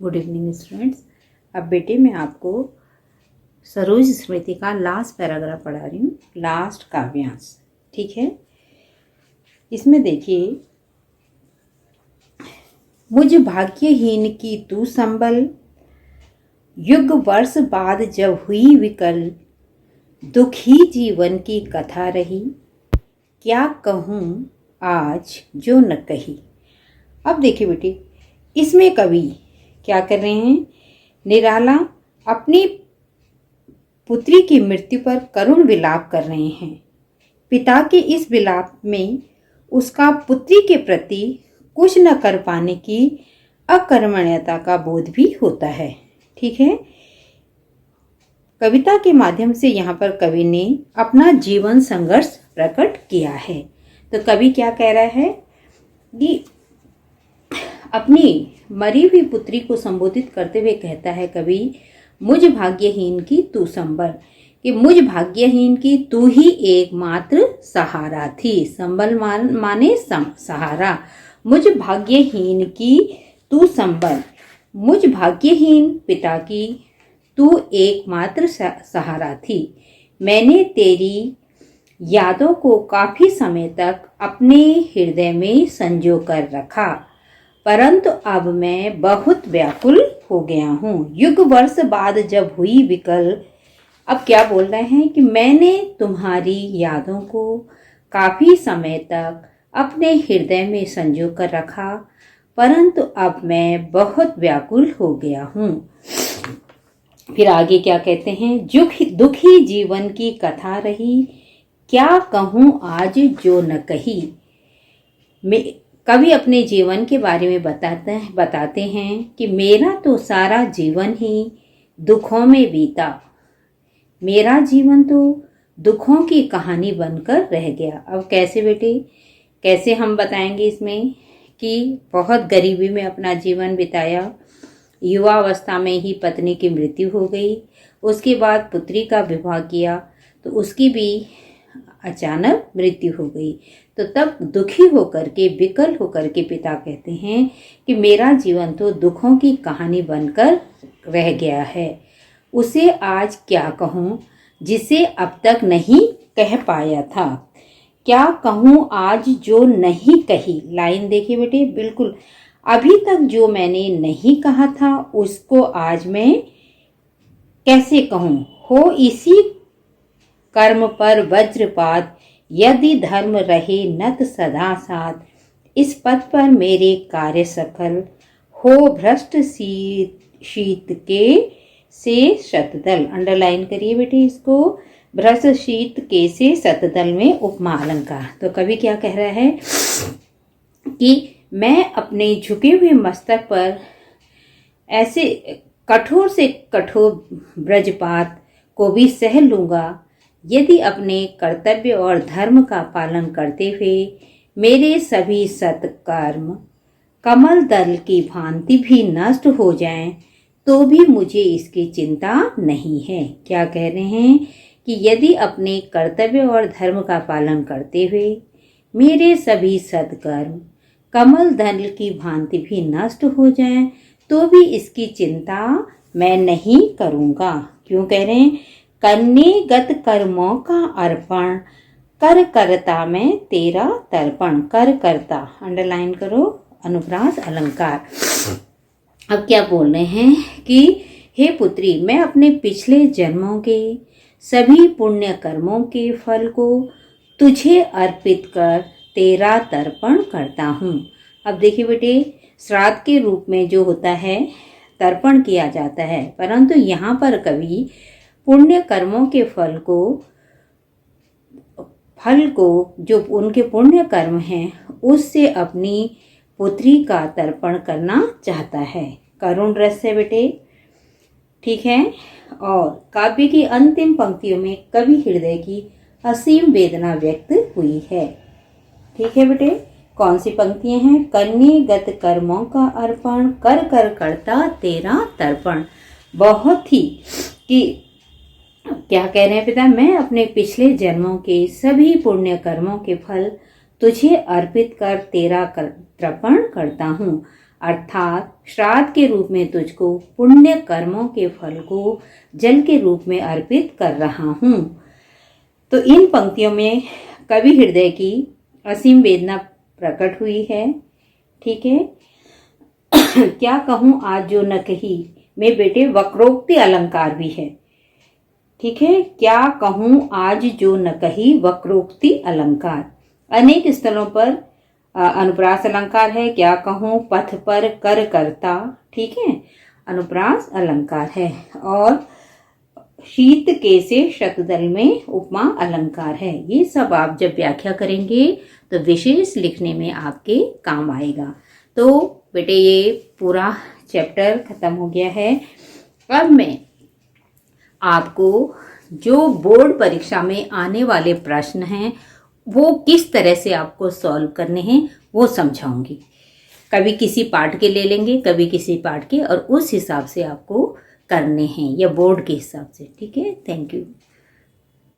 Good evening students. अब बेटे मैं आपको सरोज स्मृति का लास्ट पैराग्राफ पढ़ा रही हूँ, लास्ट काव्यांश। ठीक है, इसमें देखिए, मुझ भाग्यहीन की तू संबल, युग वर्ष बाद जब हुई विकल, दुखी जीवन की कथा रही, क्या कहूँ आज जो न कही। अब देखिए बेटे, इसमें कवि क्या कर रहे हैं, निराला अपनी पुत्री की मृत्यु पर करुण विलाप कर रहे हैं। पिता के इस विलाप में उसका पुत्री के प्रति कुछ न कर पाने की अकर्मण्यता का बोध भी होता है। ठीक है, कविता के माध्यम से यहाँ पर कवि ने अपना जीवन संघर्ष प्रकट किया है। तो कवि क्या कह रहा है कि अपनी मरी हुई पुत्री को संबोधित करते हुए कहता है कवि, मुझ भाग्यहीन की तू संबल, कि मुझ भाग्यहीन की तू ही एकमात्र सहारा थी। संबल माने सहारा। मुझ भाग्यहीन की तू संबल, मुझ भाग्यहीन पिता की तू एकमात्र सहारा थी। मैंने तेरी यादों को काफी समय तक अपने हृदय में संजो कर रखा, परंतु अब मैं बहुत व्याकुल हो गया हूँ। युग वर्ष बाद जब हुई विकल, अब क्या बोल रहे हैं कि मैंने तुम्हारी यादों को काफी समय तक अपने हृदय में संजो कर रखा, परंतु अब मैं बहुत व्याकुल हो गया हूँ। फिर आगे क्या कहते हैं, दुखी जीवन की कथा रही, क्या कहूँ आज जो न कही। कवि अपने जीवन के बारे में बताते हैं कि मेरा तो सारा जीवन ही दुखों में बीता। मेरा जीवन तो दुखों की कहानी बनकर रह गया। अब कैसे बेटे, कैसे हम बताएंगे इसमें कि बहुत गरीबी में अपना जीवन बिताया, युवा अवस्था में ही पत्नी की मृत्यु हो गई, उसके बाद पुत्री का विवाह किया तो उसकी भी अचानक मृत्यु हो गई। तो तब दुखी होकर के, विकल होकर के पिता कहते हैं कि मेरा जीवन तो दुखों की कहानी बनकर रह गया है। उसे आज क्या कहूँ जिसे अब तक नहीं कह पाया था। क्या कहूँ आज जो नहीं कही। लाइन देखिए बेटे, बिल्कुल अभी तक जो मैंने नहीं कहा था उसको आज मैं कैसे कहूँ। हो इसी कर्म पर वज्रपात, यदि धर्म रहे नत सदा साथ, इस पथ पर मेरे कार्य सफल, हो भ्रष्ट शीत के से शतदल। अंडरलाइन करिए बेटे इसको, भ्रष्ट शीत के से शतदल में उपमा अलंकार। तो कवि क्या कह रहा है कि मैं अपने झुके हुए मस्तक पर ऐसे कठोर से कठोर ब्रजपात को भी सह लूंगा, यदि अपने कर्तव्य और धर्म का पालन करते हुए मेरे सभी सत्कर्म कमल दल की भांति भी नष्ट हो जाएं, तो भी मुझे इसकी चिंता नहीं है। क्या कह रहे हैं कि यदि अपने कर्तव्य और धर्म का पालन करते हुए मेरे सभी सत्कर्म कमल दल की भांति भी नष्ट हो जाएं, तो भी इसकी चिंता मैं नहीं करूँगा। क्यों कह रहे हैं, कन्नेगत कर्मों का अर्पण, कर करता मैं तेरा तर्पण। कर करता, अंडरलाइन करो, अनुप्रास अलंकार। अब क्या बोल रहे हैं कि हे पुत्री, मैं अपने पिछले जन्मों के सभी पुण्य कर्मों के फल को तुझे अर्पित कर तेरा तर्पण करता हूँ। अब देखिए बेटे, श्राद्ध के रूप में जो होता है तर्पण किया जाता है, परंतु यहाँ पर कवि पुण्य कर्मों के फल को जो उनके पुण्य कर्म हैं उससे अपनी पुत्री का तर्पण करना चाहता है। करुण रस है बेटे, ठीक है। और काव्य की अंतिम पंक्तियों में कवि हृदय की असीम वेदना व्यक्त हुई है। ठीक है बेटे, कौन सी पंक्तियां हैं, कन्नेगत कर्मों का अर्पण, कर कर करता तेरा तर्पण। बहुत ही कि क्या कह रहे हैं पिता, मैं अपने पिछले जन्मों के सभी पुण्य कर्मों के फल तुझे अर्पित कर तेरा तर्पण करता हूँ। अर्थात श्राद्ध के रूप में तुझको पुण्य कर्मों के फल को जल के रूप में अर्पित कर रहा हूँ। तो इन पंक्तियों में कवि हृदय की असीम वेदना प्रकट हुई है। ठीक है। क्या कहूँ आज जो न कही में बेटे वक्रोक्ति अलंकार भी है। ठीक है। क्या कहूँ आज जो न कही वक्रोक्ति अलंकार। अनेक स्थलों पर अनुप्रास अलंकार है। क्या कहूँ पथ पर कर करता। ठीक है। अनुप्रास अलंकार है। और शीत के से शतदल में उपमा अलंकार है। ये सब आप जब व्याख्या करेंगे तो विशेष लिखने में आपके काम आएगा। तो बेटे ये पूरा चैप्टर खत्म हो गया है। अब मैं आपको जो बोर्ड परीक्षा में आने वाले प्रश्न हैं वो किस तरह से आपको सॉल्व करने हैं वो समझाऊंगी। कभी किसी पार्ट के ले लेंगे, कभी किसी पार्ट के, और उस हिसाब से आपको करने हैं या बोर्ड के हिसाब से। ठीक है। Thank you.